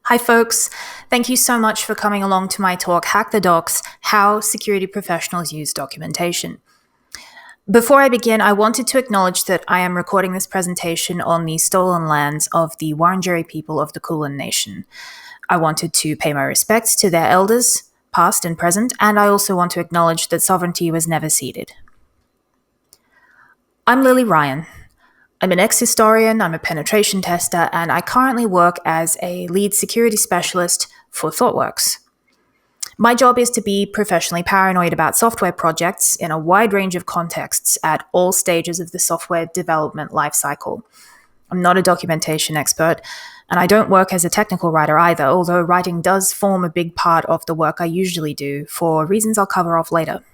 Hi folks, thank you so much for coming along to my talk, Hack the Docs, How Security Professionals Use Documentation. Before I begin, I wanted to acknowledge that I am recording this presentation on the stolen lands of the Wurundjeri people of the Kulin Nation. I wanted to pay my respects to their elders, past and present, and I also want to acknowledge that sovereignty was never ceded. I'm Lilly Ryan. I'm an ex-historian, I'm a penetration tester, and I currently work as a lead security specialist for ThoughtWorks. My job is to be professionally paranoid about software projects in a wide range of contexts at all stages of the software development lifecycle. I'm not a documentation expert, and I don't work as a technical writer either, although writing does form a big part of the work I usually do, for reasons I'll cover off later.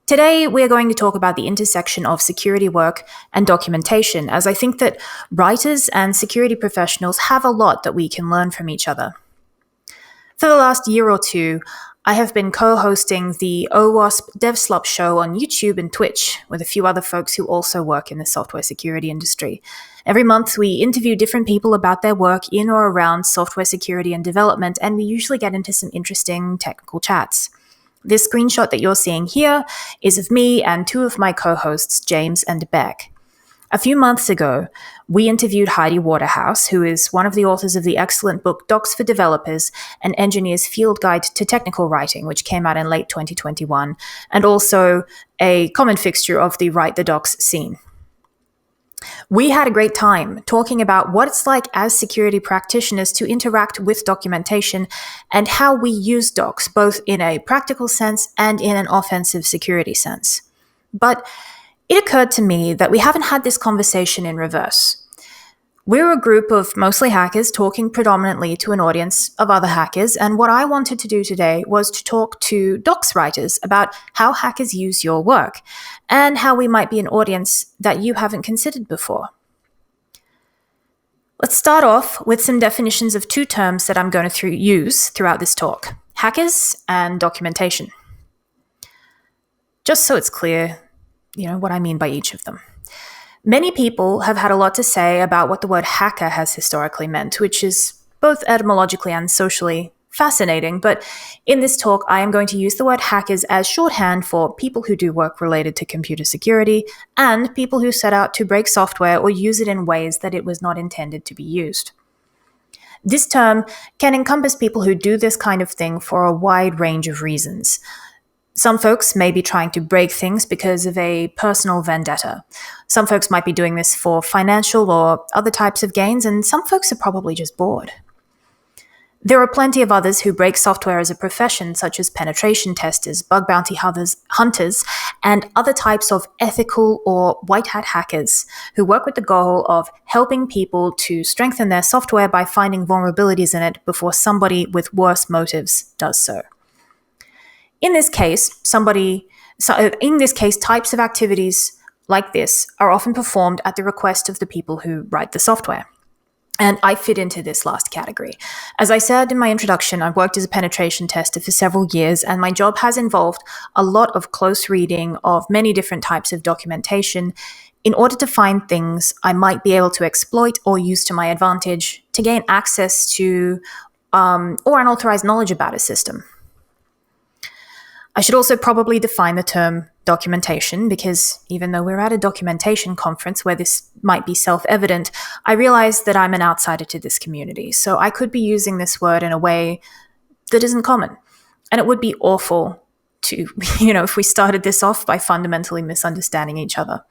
Today, we're going to talk about the intersection of security work and documentation, as I think that writers and security professionals have a lot that we can learn from each other. For the last year or two, I have been co-hosting the OWASP DevSlop show on YouTube and Twitch with a few other folks who also work in the software security industry. Every month, we interview different people about their work in or around software security and development, and we usually get into some interesting technical chats. This screenshot that you're seeing here is of me and two of my co-hosts, James and Beck. A few months ago, we interviewed Heidi Waterhouse, who is one of the authors of the excellent book Docs for Developers, an Engineer's Field Guide to Technical Writing, which came out in late 2021, and also a common fixture of the Write the Docs scene. We had a great time talking about what it's like as security practitioners to interact with documentation and how we use docs, both in a practical sense and in an offensive security sense. But it occurred to me that we haven't had this conversation in reverse. We're a group of mostly hackers talking predominantly to an audience of other hackers, and what I wanted to do today was to talk to docs writers about how hackers use your work and how we might be an audience that you haven't considered before. Let's start off with some definitions of two terms that I'm going to use throughout this talk: hackers and documentation. Just so it's clear, what I mean by each of them. Many people have had a lot to say about what the word hacker has historically meant, which is both etymologically and socially fascinating, but in this talk, I am going to use the word hackers as shorthand for people who do work related to computer security and people who set out to break software or use it in ways that it was not intended to be used. This term can encompass people who do this kind of thing for a wide range of reasons. Some folks may be trying to break things because of a personal vendetta. Some folks might be doing this for financial or other types of gains, and some folks are probably just bored. There are plenty of others who break software as a profession, such as penetration testers, bug bounty hunters, and other types of ethical or white hat hackers who work with the goal of helping people to strengthen their software by finding vulnerabilities in it before somebody with worse motives does so. In this case, types of activities like this are often performed at the request of the people who write the software. And I fit into this last category. As I said in my introduction, I've worked as a penetration tester for several years, and my job has involved a lot of close reading of many different types of documentation in order to find things I might be able to exploit or use to my advantage to gain access to or unauthorized knowledge about a system. I should also probably define the term documentation, because even though we're at a documentation conference where this might be self-evident, I realize that I'm an outsider to this community, so I could be using this word in a way that isn't common. And it would be awful to, if we started this off by fundamentally misunderstanding each other.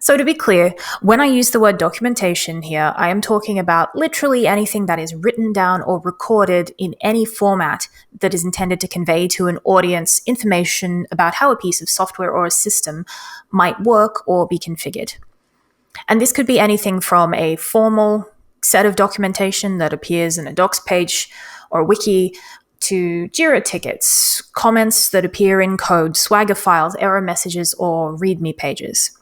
So to be clear, when I use the word documentation here, I am talking about literally anything that is written down or recorded in any format that is intended to convey to an audience information about how a piece of software or a system might work or be configured. And this could be anything from a formal set of documentation that appears in a docs page or a wiki to JIRA tickets, comments that appear in code, Swagger files, error messages, or README pages.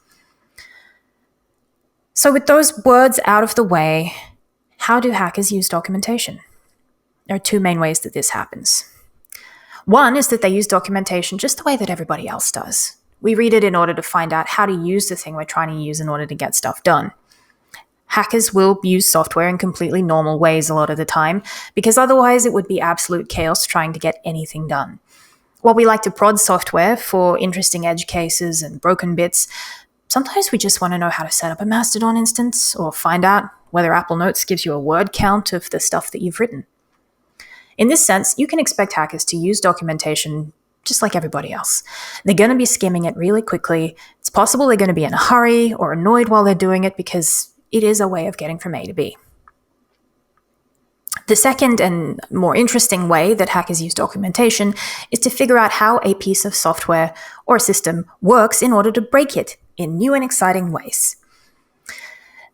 So with those words out of the way, how do hackers use documentation? There are two main ways that this happens. One is that they use documentation just the way that everybody else does. We read it in order to find out how to use the thing we're trying to use in order to get stuff done. Hackers will use software in completely normal ways a lot of the time, because otherwise it would be absolute chaos trying to get anything done. While we like to prod software for interesting edge cases and broken bits, sometimes we just want to know how to set up a Mastodon instance or find out whether Apple Notes gives you a word count of the stuff that you've written. In this sense, you can expect hackers to use documentation just like everybody else. They're going to be skimming it really quickly. It's possible they're going to be in a hurry or annoyed while they're doing it because it is a way of getting from A to B. The second and more interesting way that hackers use documentation is to figure out how a piece of software or a system works in order to break it in new and exciting ways.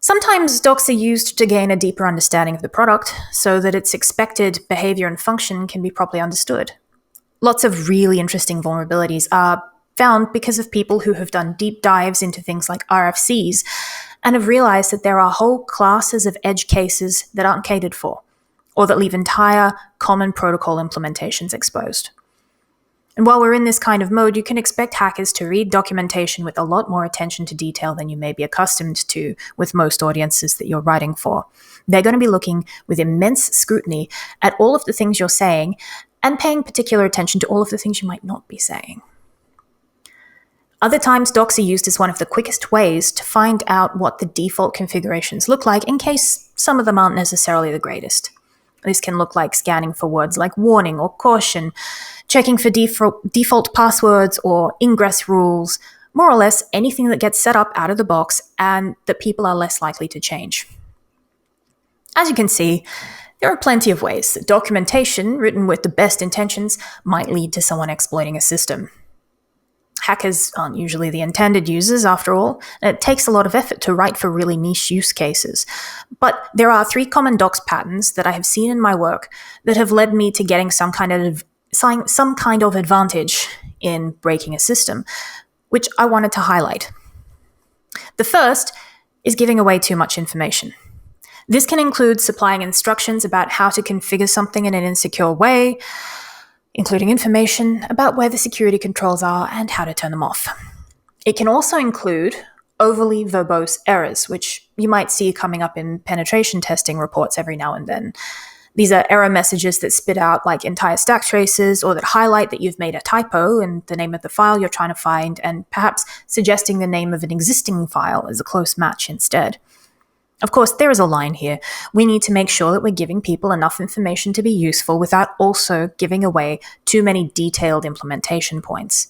Sometimes docs are used to gain a deeper understanding of the product so that its expected behavior and function can be properly understood. Lots of really interesting vulnerabilities are found because of people who have done deep dives into things like RFCs and have realized that there are whole classes of edge cases that aren't catered for, or that leave entire common protocol implementations exposed. And while we're in this kind of mode, you can expect hackers to read documentation with a lot more attention to detail than you may be accustomed to with most audiences that you're writing for. They're going to be looking with immense scrutiny at all of the things you're saying and paying particular attention to all of the things you might not be saying. Other times, docs are used as one of the quickest ways to find out what the default configurations look like in case some of them aren't necessarily the greatest. This can look like scanning for words like warning or caution, checking for default passwords or ingress rules, more or less anything that gets set up out of the box and that people are less likely to change. As you can see, there are plenty of ways that documentation written with the best intentions might lead to someone exploiting a system. Hackers aren't usually the intended users, after all, and it takes a lot of effort to write for really niche use cases. But there are 3 common docs patterns that I have seen in my work that have led me to getting some kind of advantage in breaking a system, which I wanted to highlight. The first is giving away too much information. This can include supplying instructions about how to configure something in an insecure way, including information about where the security controls are and how to turn them off. It can also include overly verbose errors, which you might see coming up in penetration testing reports every now and then. These are error messages that spit out like entire stack traces or that highlight that you've made a typo in the name of the file you're trying to find and perhaps suggesting the name of an existing file as a close match instead. Of course, there is a line here. We need to make sure that we're giving people enough information to be useful without also giving away too many detailed implementation points.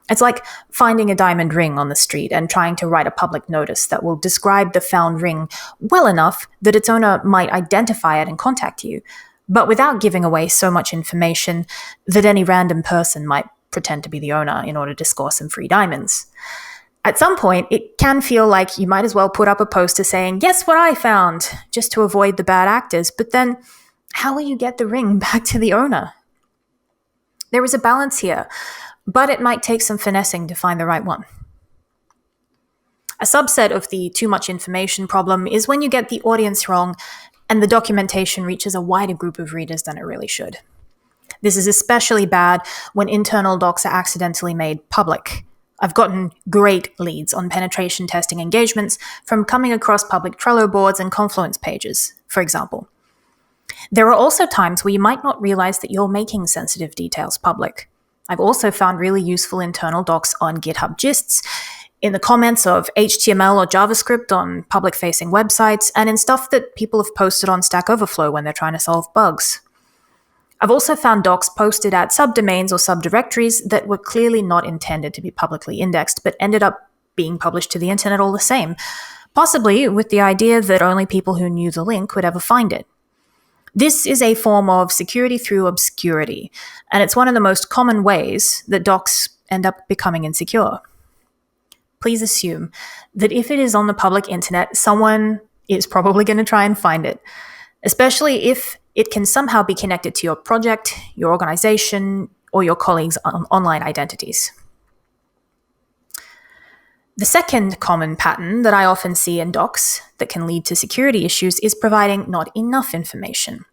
It's like finding a diamond ring on the street and trying to write a public notice that will describe the found ring well enough that its owner might identify it and contact you, but without giving away so much information that any random person might pretend to be the owner in order to score some free diamonds. At some point, it can feel like you might as well put up a poster saying, "Guess what I found," just to avoid the bad actors, but then how will you get the ring back to the owner? There is a balance here, but it might take some finessing to find the right one. A subset of the too much information problem is when you get the audience wrong and the documentation reaches a wider group of readers than it really should. This is especially bad when internal docs are accidentally made public. I've gotten great leads on penetration testing engagements from coming across public Trello boards and Confluence pages, for example. There are also times where you might not realize that you're making sensitive details public. I've also found really useful internal docs on GitHub gists, in the comments of HTML or JavaScript on public-facing websites, and in stuff that people have posted on Stack Overflow when they're trying to solve bugs. I've also found docs posted at subdomains or subdirectories that were clearly not intended to be publicly indexed, but ended up being published to the internet all the same, possibly with the idea that only people who knew the link would ever find it. This is a form of security through obscurity, and it's one of the most common ways that docs end up becoming insecure. Please assume that if it is on the public internet, someone is probably going to try and find it, especially if it can somehow be connected to your project, your organization, or your colleagues' online identities. The second common pattern that I often see in docs that can lead to security issues is providing not enough information.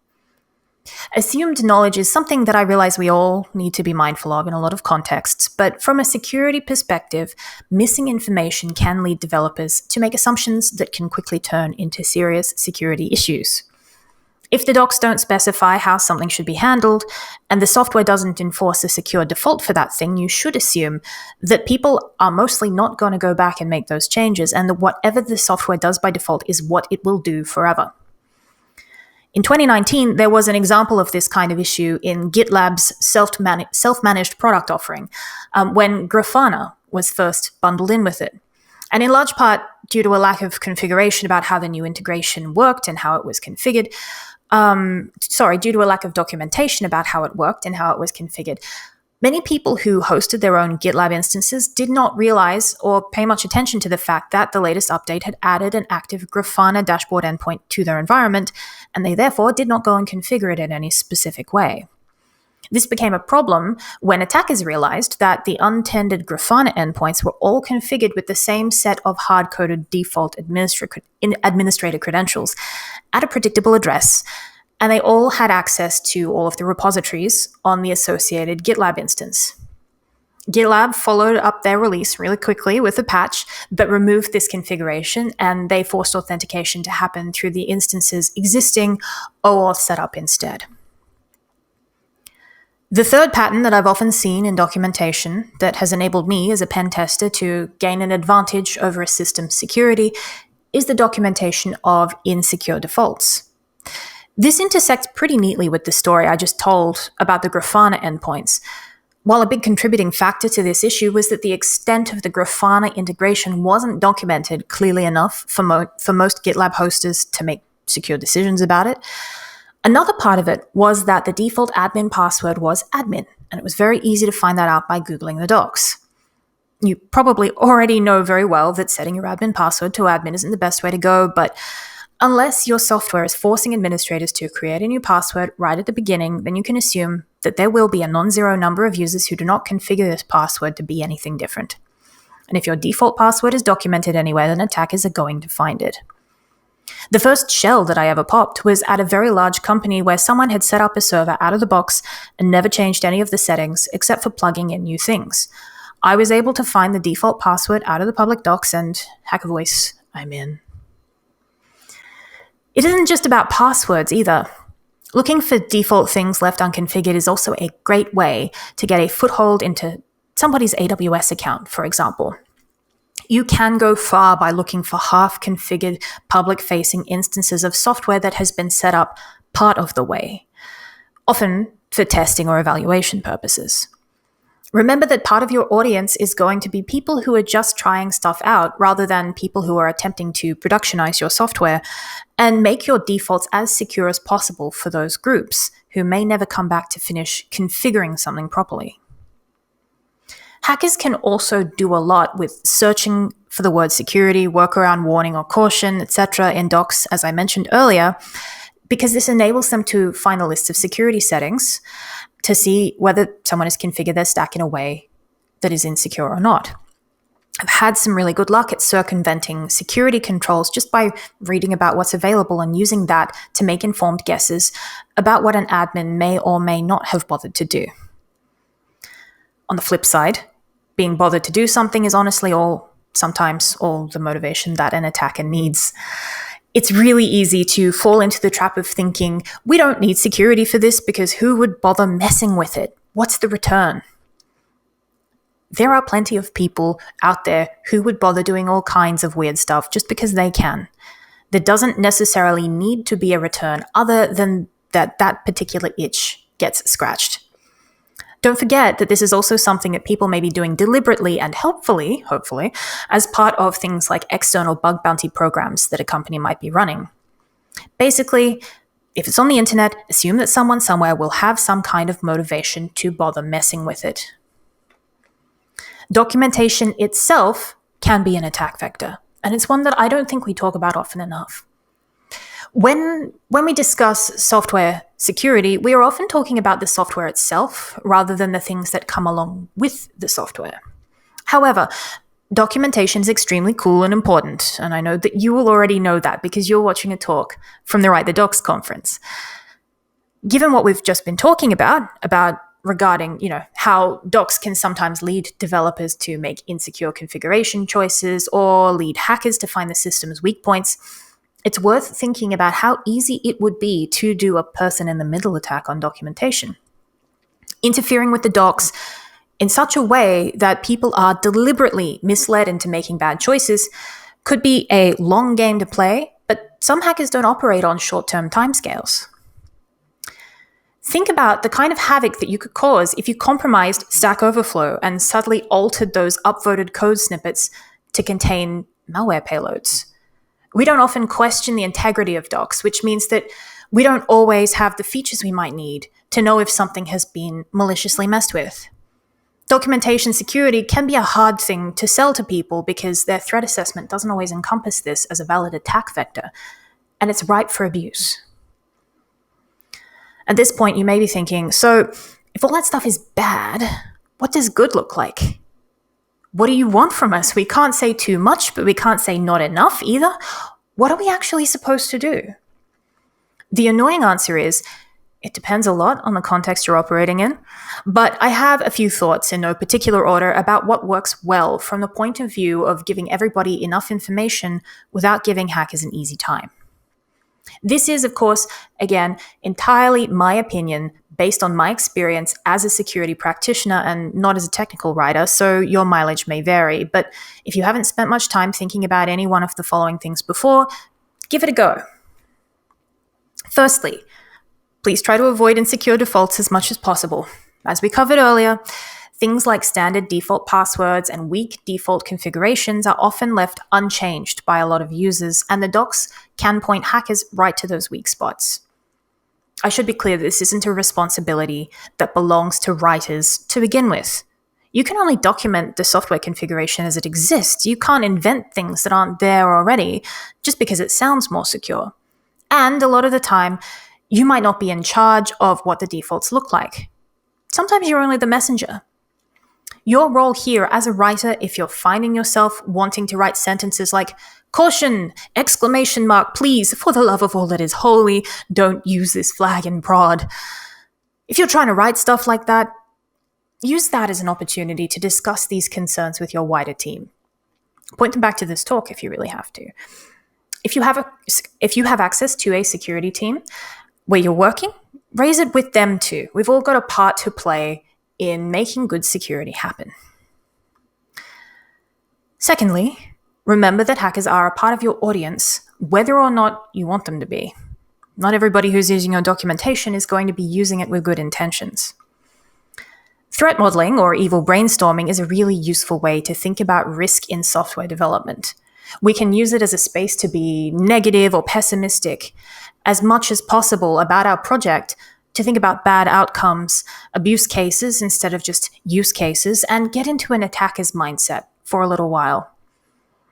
Assumed knowledge is something that I realize we all need to be mindful of in a lot of contexts, but from a security perspective, missing information can lead developers to make assumptions that can quickly turn into serious security issues. If the docs don't specify how something should be handled, and the software doesn't enforce a secure default for that thing, you should assume that people are mostly not going to go back and make those changes, and that whatever the software does by default is what it will do forever. In 2019, there was an example of this kind of issue in GitLab's self-managed product offering, when Grafana was first bundled in with it. And in large part, due to a lack of configuration about how the new integration worked and how it was configured, due to a lack of documentation about how it worked and how it was configured, many people who hosted their own GitLab instances did not realize or pay much attention to the fact that the latest update had added an active Grafana dashboard endpoint to their environment, and they therefore did not go and configure it in any specific way. This became a problem when attackers realized that the untended Grafana endpoints were all configured with the same set of hard-coded default administrator credentials at a predictable address, and they all had access to all of the repositories on the associated GitLab instance. GitLab followed up their release really quickly with a patch, but removed this configuration, and they forced authentication to happen through the instance's existing OAuth setup instead. The third pattern that I've often seen in documentation that has enabled me as a pen tester to gain an advantage over a system's security is the documentation of insecure defaults. This intersects pretty neatly with the story I just told about the Grafana endpoints. While a big contributing factor to this issue was that the extent of the Grafana integration wasn't documented clearly enough for most GitLab hosters to make secure decisions about it, another part of it was that the default admin password was admin, and it was very easy to find that out by Googling the docs. You probably already know very well that setting your admin password to admin isn't the best way to go, but unless your software is forcing administrators to create a new password right at the beginning, then you can assume that there will be a non-zero number of users who do not configure this password to be anything different. And if your default password is documented anywhere, then attackers are going to find it. The first shell that I ever popped was at a very large company where someone had set up a server out of the box and never changed any of the settings except for plugging in new things. I was able to find the default password out of the public docs and hack a voice, I'm in. It isn't just about passwords either. Looking for default things left unconfigured is also a great way to get a foothold into somebody's AWS account, for example. You can go far by looking for half-configured public-facing instances of software that has been set up part of the way, often for testing or evaluation purposes. Remember that part of your audience is going to be people who are just trying stuff out rather than people who are attempting to productionize your software, and make your defaults as secure as possible for those groups who may never come back to finish configuring something properly. Hackers can also do a lot with searching for the word security, workaround, warning, or caution, etc. in docs, as I mentioned earlier, because this enables them to find a list of security settings to see whether someone has configured their stack in a way that is insecure or not. I've had some really good luck at circumventing security controls just by reading about what's available and using that to make informed guesses about what an admin may or may not have bothered to do. On the flip side, being bothered to do something is honestly sometimes all the motivation that an attacker needs. It's really easy to fall into the trap of thinking, we don't need security for this because who would bother messing with it? What's the return? There are plenty of people out there who would bother doing all kinds of weird stuff just because they can. There doesn't necessarily need to be a return other than that particular itch gets scratched. Don't forget that this is also something that people may be doing deliberately and helpfully, hopefully, as part of things like external bug bounty programs that a company might be running. Basically, if it's on the internet, assume that someone somewhere will have some kind of motivation to bother messing with it. Documentation itself can be an attack vector, and it's one that I don't think we talk about often enough. When we discuss software security, we are often talking about the software itself rather than the things that come along with the software. However, documentation is extremely cool and important, and I know that you will already know that because you're watching a talk from the Write the Docs conference. Given what we've just been talking about regarding, how docs can sometimes lead developers to make insecure configuration choices or lead hackers to find the system's weak points, it's worth thinking about how easy it would be to do a person-in-the-middle attack on documentation. Interfering with the docs in such a way that people are deliberately misled into making bad choices could be a long game to play, but some hackers don't operate on short-term timescales. Think about the kind of havoc that you could cause if you compromised Stack Overflow and subtly altered those upvoted code snippets to contain malware payloads. We don't often question the integrity of docs, which means that we don't always have the features we might need to know if something has been maliciously messed with. Documentation security can be a hard thing to sell to people because their threat assessment doesn't always encompass this as a valid attack vector, and it's ripe for abuse. At this point, you may be thinking, so if all that stuff is bad, what does good look like? What do you want from us? We can't say too much, but we can't say not enough either. What are we actually supposed to do? The annoying answer is, it depends a lot on the context you're operating in, but I have a few thoughts in no particular order about what works well from the point of view of giving everybody enough information without giving hackers an easy time. This is, of course, again, entirely my opinion based on my experience as a security practitioner and not as a technical writer, so your mileage may vary. But if you haven't spent much time thinking about any one of the following things before, give it a go. Firstly, please try to avoid insecure defaults as much as possible. As we covered earlier, things like standard default passwords and weak default configurations are often left unchanged by a lot of users, and the docs can point hackers right to those weak spots. I should be clear that this isn't a responsibility that belongs to writers to begin with. You can only document the software configuration as it exists. You can't invent things that aren't there already just because it sounds more secure. And a lot of the time, you might not be in charge of what the defaults look like. Sometimes you're only the messenger. Your role here as a writer, if you're finding yourself wanting to write sentences like, "Caution! Exclamation mark, please, for the love of all that is holy, don't use this flag in prod." If you're trying to write stuff like that, use that as an opportunity to discuss these concerns with your wider team. Point them back to this talk if you really have to. If you have access to a security team where you're working, raise it with them too. We've all got a part to play in making good security happen. Secondly, remember that hackers are a part of your audience, whether or not you want them to be. Not everybody who's using your documentation is going to be using it with good intentions. Threat modeling, or evil brainstorming, is a really useful way to think about risk in software development. We can use it as a space to be negative or pessimistic as much as possible about our project, to think about bad outcomes, abuse cases instead of just use cases, and get into an attacker's mindset for a little while.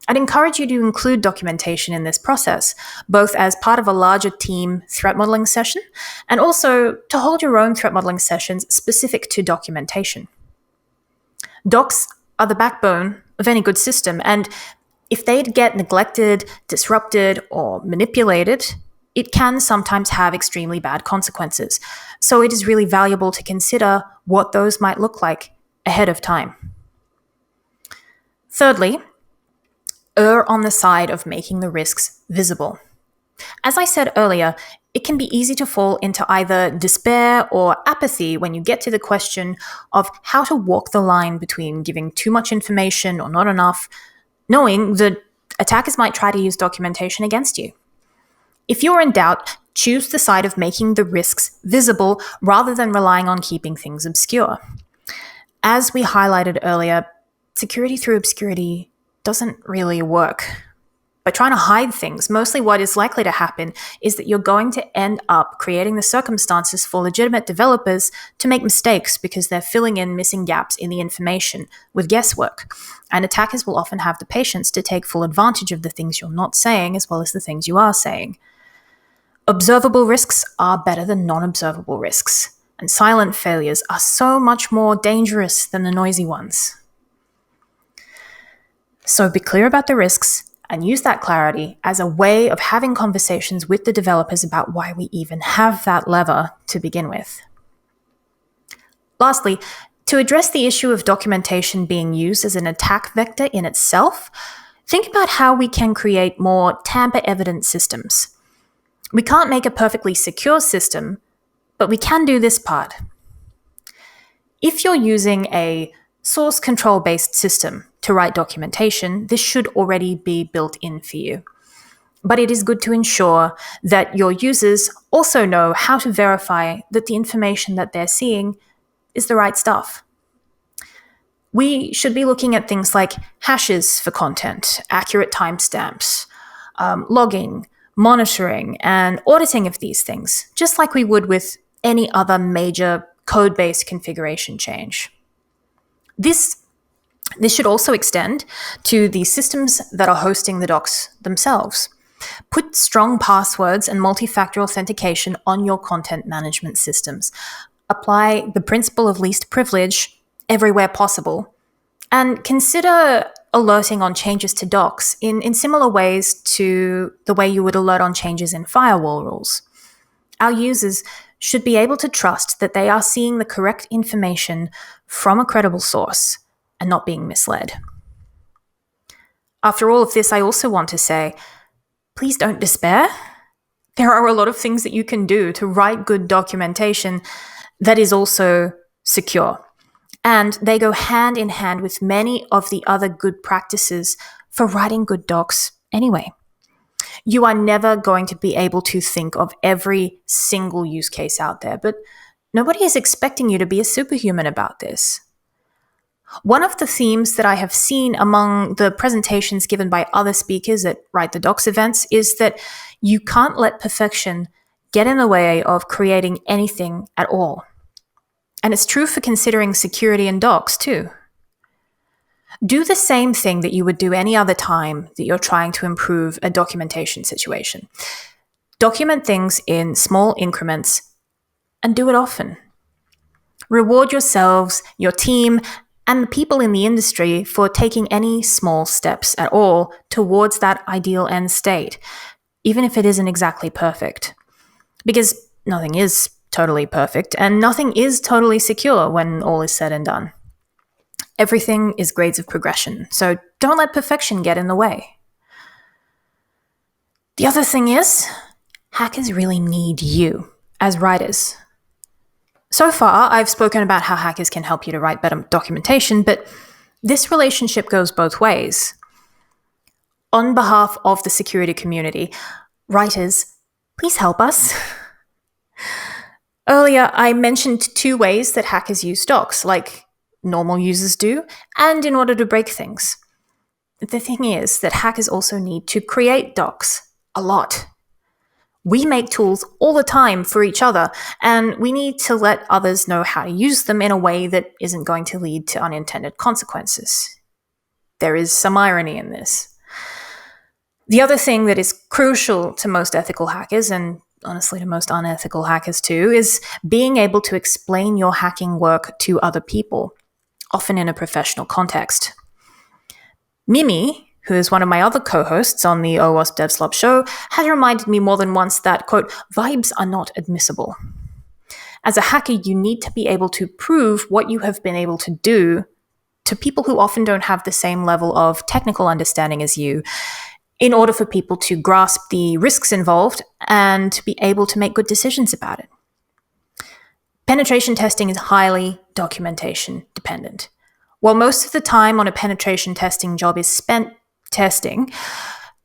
I'd encourage you to include documentation in this process, both as part of a larger team threat modeling session, and also to hold your own threat modeling sessions specific to documentation. Docs are the backbone of any good system, and if they get neglected, disrupted, or manipulated, it can sometimes have extremely bad consequences. So it is really valuable to consider what those might look like ahead of time. Thirdly, err on the side of making the risks visible. As I said earlier, it can be easy to fall into either despair or apathy when you get to the question of how to walk the line between giving too much information or not enough, knowing that attackers might try to use documentation against you. If you're in doubt, choose the side of making the risks visible rather than relying on keeping things obscure. As we highlighted earlier, security through obscurity doesn't really work. By trying to hide things, mostly what is likely to happen is that you're going to end up creating the circumstances for legitimate developers to make mistakes because they're filling in missing gaps in the information with guesswork. And attackers will often have the patience to take full advantage of the things you're not saying as well as the things you are saying. Observable risks are better than non-observable risks, and silent failures are so much more dangerous than the noisy ones. So be clear about the risks and use that clarity as a way of having conversations with the developers about why we even have that lever to begin with. Lastly, to address the issue of documentation being used as an attack vector in itself, think about how we can create more tamper-evident systems. We can't make a perfectly secure system, but we can do this part. If you're using a source control-based system to write documentation, this should already be built in for you. But it is good to ensure that your users also know how to verify that the information that they're seeing is the right stuff. We should be looking at things like hashes for content, accurate timestamps, logging, monitoring, and auditing of these things, just like we would with any other major code-based configuration change. This should also extend to the systems that are hosting the docs themselves. Put strong passwords and multi-factor authentication on your content management systems. Apply the principle of least privilege everywhere possible. And consider alerting on changes to docs in similar ways to the way you would alert on changes in firewall rules. Our users should be able to trust that they are seeing the correct information from a credible source and not being misled. After all of this, I also want to say, please don't despair. There are a lot of things that you can do to write good documentation that is also secure. And they go hand in hand with many of the other good practices for writing good docs anyway. You are never going to be able to think of every single use case out there, but nobody is expecting you to be a superhuman about this. One of the themes that I have seen among the presentations given by other speakers at Write the Docs events is that you can't let perfection get in the way of creating anything at all. And it's true for considering security in docs too. Do the same thing that you would do any other time that you're trying to improve a documentation situation. Document things in small increments and do it often. Reward yourselves, your team, and the people in the industry for taking any small steps at all towards that ideal end state, even if it isn't exactly perfect. Because nothing is totally perfect, and nothing is totally secure when all is said and done. Everything is grades of progression, so don't let perfection get in the way. The other thing is, hackers really need you as writers. So far, I've spoken about how hackers can help you to write better documentation, but this relationship goes both ways. On behalf of the security community, writers, please help us. Earlier, I mentioned two ways that hackers use docs, like normal users do, and in order to break things. The thing is that hackers also need to create docs a lot. We make tools all the time for each other, and we need to let others know how to use them in a way that isn't going to lead to unintended consequences. There is some irony in this. The other thing that is crucial to most ethical hackers, and honestly to most unethical hackers too, is being able to explain your hacking work to other people, often in a professional context. Mimi, who is one of my other co-hosts on the OWASP DevSlop show, has reminded me more than once that, quote, vibes are not admissible. As a hacker, you need to be able to prove what you have been able to do to people who often don't have the same level of technical understanding as you, in order for people to grasp the risks involved and to be able to make good decisions about it. Penetration testing is highly documentation dependent. While most of the time on a penetration testing job is spent testing,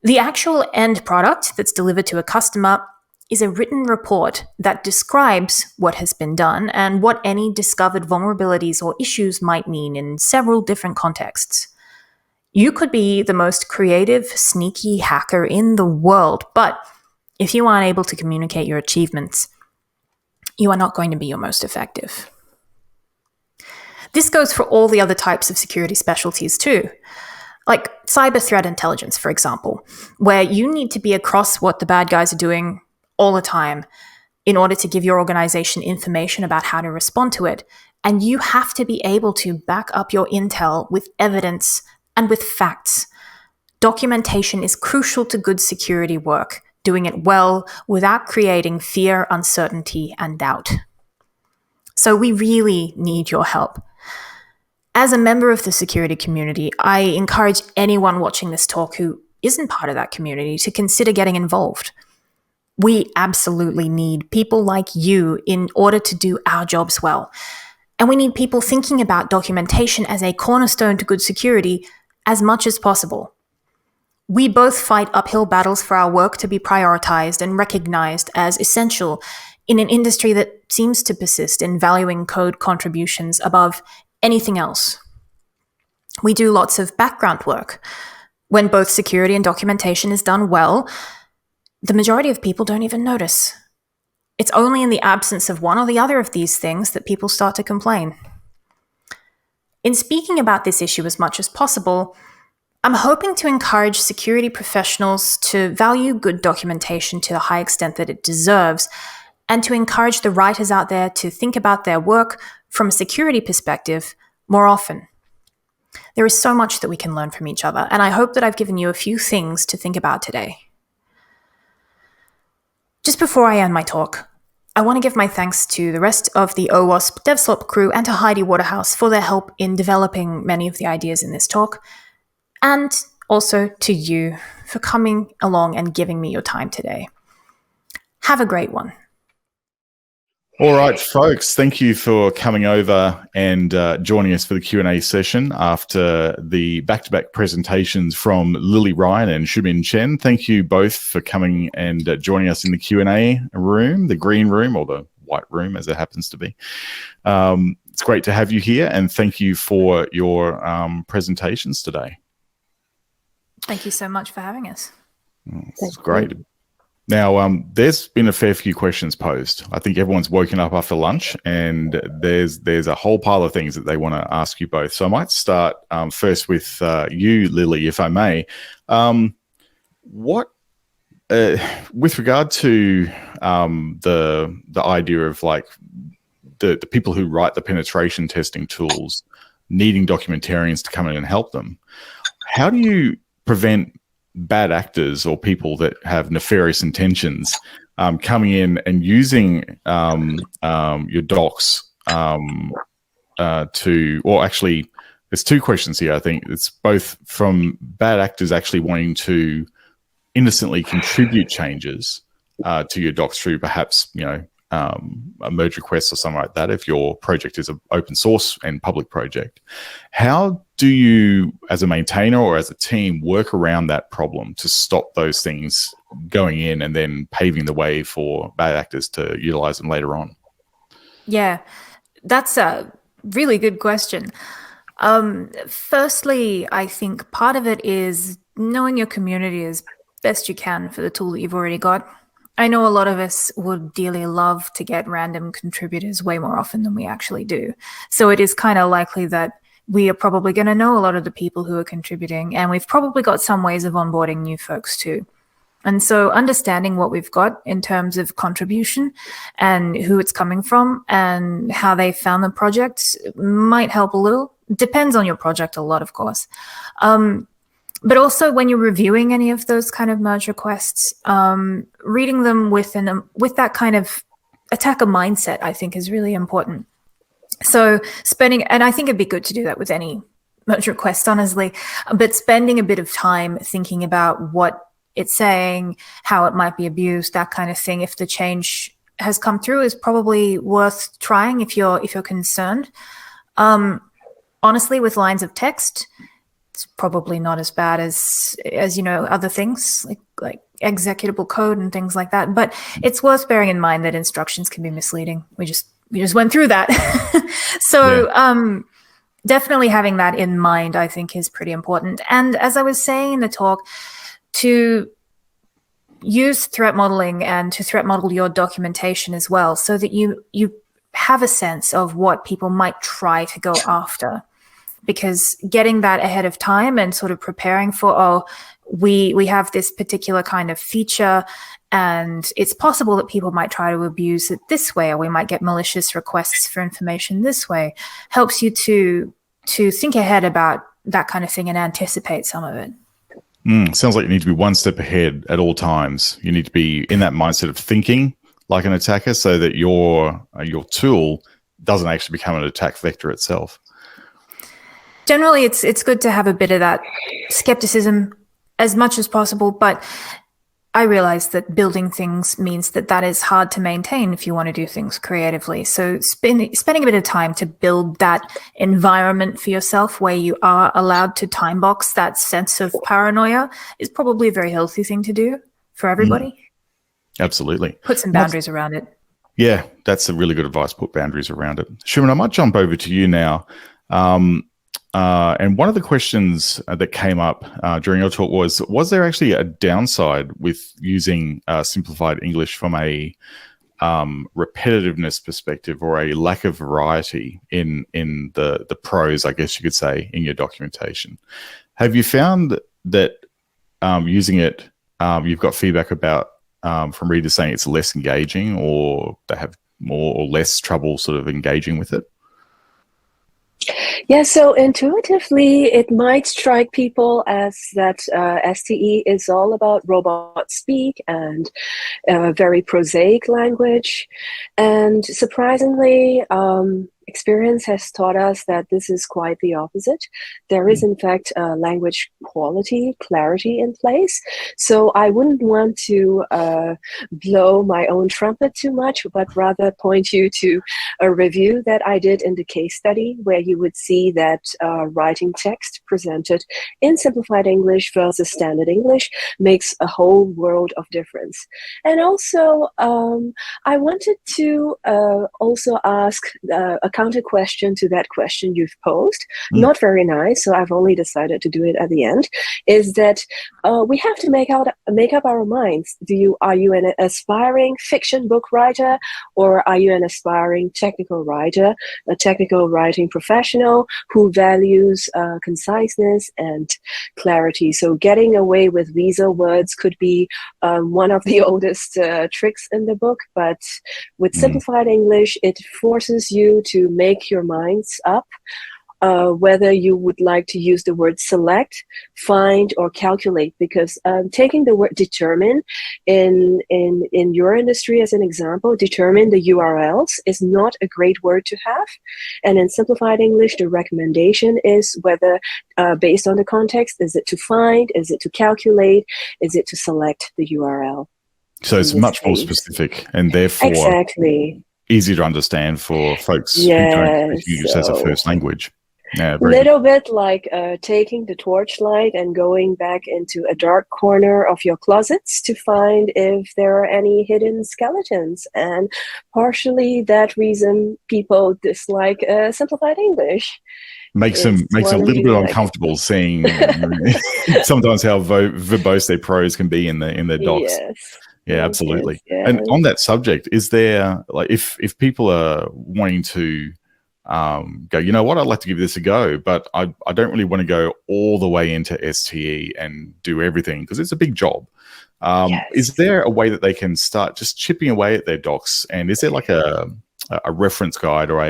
the actual end product that's delivered to a customer is a written report that describes what has been done and what any discovered vulnerabilities or issues might mean in several different contexts. You could be the most creative, sneaky hacker in the world, but if you aren't able to communicate your achievements, you are not going to be your most effective. This goes for all the other types of security specialties too, like cyber threat intelligence, for example, where you need to be across what the bad guys are doing all the time in order to give your organization information about how to respond to it. And you have to be able to back up your intel with evidence and with facts. Documentation is crucial to good security work, doing it well without creating fear, uncertainty, and doubt. So we really need your help. As a member of the security community, I encourage anyone watching this talk who isn't part of that community to consider getting involved. We absolutely need people like you in order to do our jobs well. And we need people thinking about documentation as a cornerstone to good security as much as possible. We both fight uphill battles for our work to be prioritized and recognized as essential in an industry that seems to persist in valuing code contributions above anything else. We do lots of background work. When both security and documentation is done well, the majority of people don't even notice. It's only in the absence of one or the other of these things that people start to complain. In speaking about this issue as much as possible, I'm hoping to encourage security professionals to value good documentation to the high extent that it deserves, and to encourage the writers out there to think about their work from a security perspective more often. There is so much that we can learn from each other, and I hope that I've given you a few things to think about today. Just before I end my talk, I want to give my thanks to the rest of the OWASP DevSwap crew and to Heidi Waterhouse for their help in developing many of the ideas in this talk, and also to you for coming along and giving me your time today. Have a great one. All right, folks, thank you for coming over and joining us for the Q&A session after the back-to-back presentations from Lilly Ryan and Xiumin Chen. Thank you both for coming and joining us in the Q&A room, the green room, or the white room as it happens to be. It's great to have you here, and thank you for your presentations today. Thank you so much for having us. It's great. Now, there's been a fair few questions posed. I think everyone's woken up after lunch, and there's a whole pile of things that they want to ask you both. So I might start first with you, Lilly, if I may. What, with regard to the idea of like the people who write the penetration testing tools needing documentarians to come in and help them, how do you prevent bad actors or people that have nefarious intentions coming in and using your docs or actually, there's two questions here. I think it's both from bad actors actually wanting to innocently contribute changes to your docs through perhaps, a merge request or something like that, if your project is an open source and public project. How do you, as a maintainer or as a team, work around that problem to stop those things going in and then paving the way for bad actors to utilize them later on? Yeah, that's a really good question. Firstly, I think part of it is knowing your community as best you can for the tool that you've already got. I know a lot of us would dearly love to get random contributors way more often than we actually do. So it is kind of likely that we are probably going to know a lot of the people who are contributing, and we've probably got some ways of onboarding new folks too. And so understanding what we've got in terms of contribution and who it's coming from and how they found the project might help a little. Depends on your project a lot, of course. But also when you're reviewing any of those kind of merge requests, reading them with that kind of attacker mindset, I think, is really important. So and I think it'd be good to do that with any merge request, honestly, but spending a bit of time thinking about what it's saying, how it might be abused, that kind of thing, if the change has come through, is probably worth trying if you're concerned. Honestly, with lines of text, it's probably not as bad as other things like executable code and things like that. But it's worth bearing in mind that instructions can be misleading. We just went through that. So definitely having that in mind, I think, is pretty important. And as I was saying in the talk, to use threat modeling and to threat model your documentation as well, so that you have a sense of what people might try to go after. Because getting that ahead of time and sort of preparing for, we have this particular kind of feature and it's possible that people might try to abuse it this way, or we might get malicious requests for information this way, helps you to think ahead about that kind of thing and anticipate some of it. Sounds like you need to be one step ahead at all times. You need to be in that mindset of thinking like an attacker, so that your tool doesn't actually become an attack vector itself. Generally, it's good to have a bit of that skepticism as much as possible, but I realize that building things means that is hard to maintain if you want to do things creatively. So spending a bit of time to build that environment for yourself where you are allowed to time box that sense of paranoia is probably a very healthy thing to do for everybody. Absolutely. Put some boundaries around it. Yeah, that's a really good advice. Put boundaries around it. Shuman, I might jump over to you now. And one of the questions that came up during your talk was there actually a downside with using simplified English from a repetitiveness perspective, or a lack of variety in the prose, I guess you could say, in your documentation? Have you found that using it, you've got feedback about from readers saying it's less engaging, or they have more or less trouble sort of engaging with it? Yeah, so intuitively, it might strike people as that STE is all about robot speak and very prosaic language. And surprisingly, experience has taught us that this is quite the opposite. There is, in fact, language quality, clarity in place. So I wouldn't want to blow my own trumpet too much, but rather point you to a review that I did in the case study, where you would see that writing text presented in simplified English versus standard English makes a whole world of difference. And also, I wanted to also ask a counter question to that question you've posed. Not very nice, so I've only decided to do it at the end. Is that we have to make up our minds. Are you an aspiring fiction book writer, or are you an aspiring technical writer, a technical writing professional who values conciseness and clarity? So getting away with weasel words could be one of the oldest tricks in the book, but with simplified English, it forces you to make your minds up whether you would like to use the word select, find, or calculate, because taking the word determine in your industry as an example, determine the URLs is not a great word to have. And in simplified English, the recommendation is whether, based on the context, is it to find, is it to calculate, is it to select the URL? So it's much more specific, and therefore exactly easy to understand for folks who don't speak English as a first language. Yeah, little bit like taking the torchlight and going back into a dark corner of your closets to find if there are any hidden skeletons. And partially that reason people dislike simplified English. Makes them a little bit uncomfortable seeing sometimes how verbose their prose can be in their docs. Yes. Yeah, absolutely. Yes. And on that subject, is there, like, if people are wanting to go, you know what, I'd like to give this a go, but I don't really want to go all the way into STE and do everything because it's a big job. Is there a way that they can start just chipping away at their docs? And is there like a reference guide, or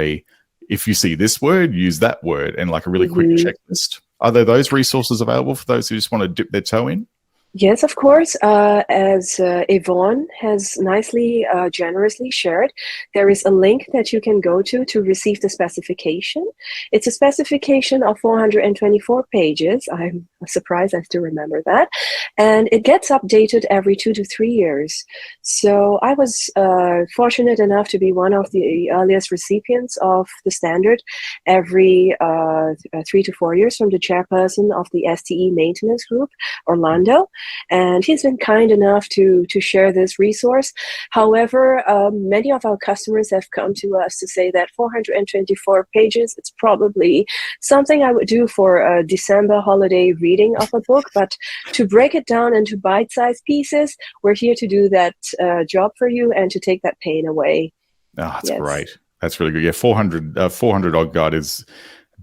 if you see this word, use that word, and like a really quick checklist? Are there those resources available for those who just want to dip their toe in? Yes, of course. As Yvonne has nicely, generously shared, there is a link that you can go to receive the specification. It's a specification of 424 pages. I'm surprised I still remember that. And it gets updated every 2 to 3 years. So I was fortunate enough to be one of the earliest recipients of the standard every 3 to 4 years from the chairperson of the STE maintenance group, Orlando. And he's been kind enough to share this resource. However, many of our customers have come to us to say that 424 pages, it's probably something I would do for a December holiday reading of a book, but to break it down into bite-sized pieces, we're here to do that job for you and to take that pain away. Oh, that's great. That's really good. Yeah, 400 odd guide is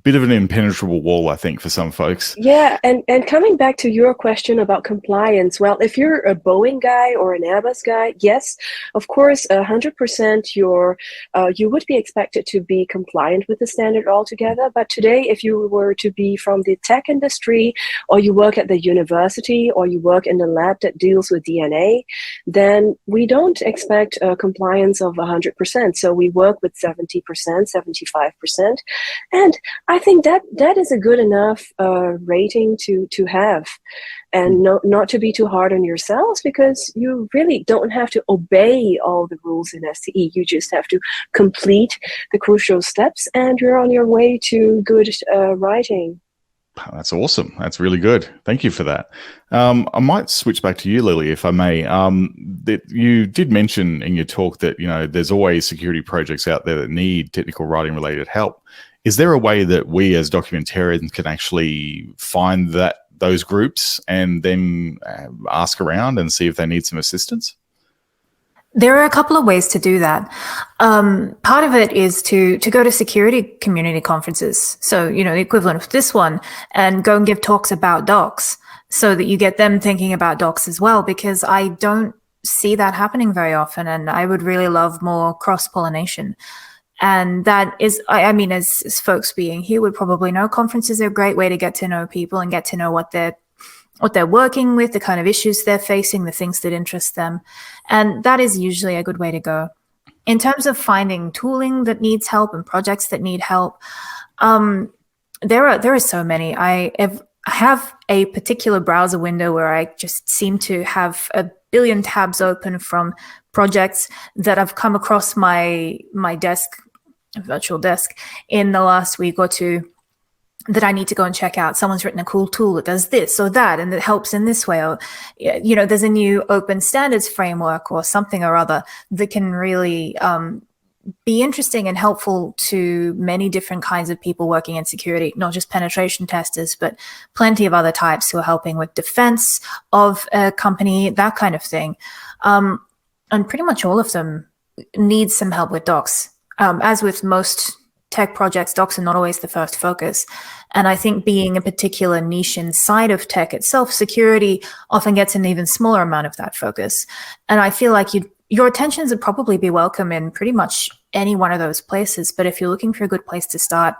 bit of an impenetrable wall, I think, for some folks. Yeah, and coming back to your question about compliance, well, if you're a Boeing guy or an Airbus guy, yes, of course, 100% you would be expected to be compliant with the standard altogether. But today, if you were to be from the tech industry, or you work at the university, or you work in the lab that deals with DNA, then we don't expect a compliance of 100%. So we work with 70%, 75%, and I think that is a good enough rating to have, and not to be too hard on yourselves, because you really don't have to obey all the rules in STE. You just have to complete the crucial steps, and you're on your way to good writing. That's awesome. That's really good. Thank you for that. I might switch back to you, Lily, if I may. That you did mention in your talk that there's always security projects out there that need technical writing related help. Is there a way that we as documentarians can actually find those groups and then ask around and see if they need some assistance? There are a couple of ways to do that. Part of it is to go to security community conferences. So, the equivalent of this one, and go and give talks about docs so that you get them thinking about docs as well, because I don't see that happening very often. And I would really love more cross-pollination. And that is, I mean, as folks being here would probably know, conferences are a great way to get to know people and get to know what they're working with, the kind of issues they're facing, the things that interest them. And that is usually a good way to go. In terms of finding tooling that needs help and projects that need help, there are so many. I have a particular browser window where I just seem to have a billion tabs open from projects that have come across my desk, virtual desk, in the last week or two that I need to go and check out. Someone's written a cool tool that does this or that, and that helps in this way. Or, there's a new open standards framework or something or other that can really be interesting and helpful to many different kinds of people working in security, not just penetration testers, but plenty of other types who are helping with defense of a company, that kind of thing. And pretty much all of them need some help with docs. As with most tech projects, docs are not always the first focus. And I think being a particular niche inside of tech itself, security often gets an even smaller amount of that focus. And I feel like your attentions would probably be welcome in pretty much any one of those places. But if you're looking for a good place to start,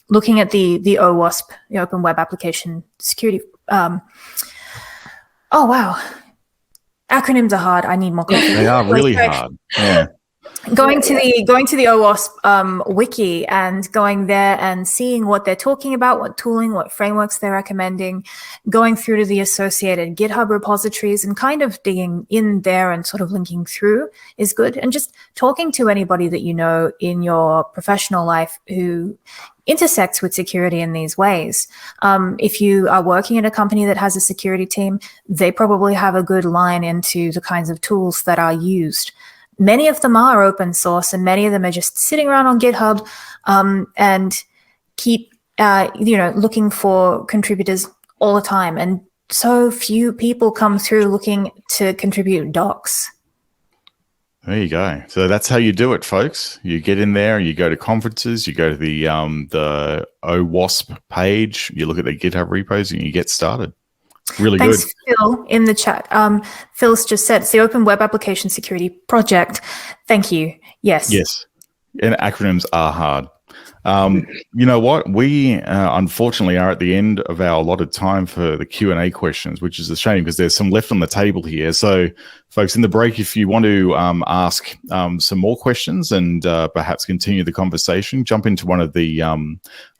looking at the OWASP, the Open Web Application Security. Oh, wow. Acronyms are hard. I need more coffee. They are really hard. Yeah. Going to the OWASP wiki and going there and seeing what they're talking about, what tooling, what frameworks they're recommending, going through to the associated GitHub repositories and kind of digging in there and sort of linking through is good. And just talking to anybody that you know in your professional life who intersects with security in these ways. If you are working at a company that has a security team, they probably have a good line into the kinds of tools that are used. Many of them are open source, and many of them are just sitting around on GitHub and keep, looking for contributors all the time. And so few people come through looking to contribute docs. There you go. So that's how you do it, folks. You get in there, you go to conferences, you go to the OWASP page, you look at the GitHub repos, and you get started. Really Thanks, good. Phil, in the chat. Phil's just said it's the Open Web Application Security Project. Thank you. Yes. Yes. And acronyms are hard. You know what? We unfortunately are at the end of our allotted time for the Q&A questions, which is a shame because there's some left on the table here. So, folks, in the break, if you want to ask some more questions and perhaps continue the conversation, jump into one of the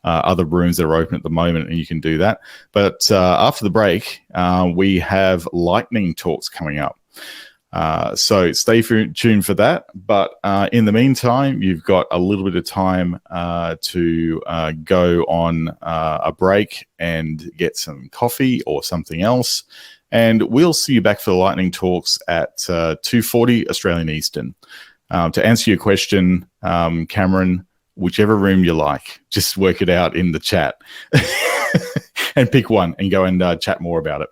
other rooms that are open at the moment, and you can do that. But after the break, we have lightning talks coming up. So stay tuned for that. But in the meantime, you've got a little bit of time to go on a break and get some coffee or something else. And we'll see you back for the lightning talks at 2:40 Australian Eastern. To answer your question, Cameron, whichever room you like, just work it out in the chat and pick one and go and chat more about it.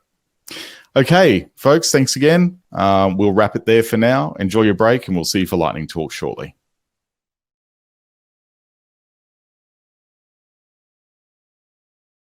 Okay, folks, thanks again. We'll wrap it there for now. Enjoy your break, and we'll see you for lightning talk shortly.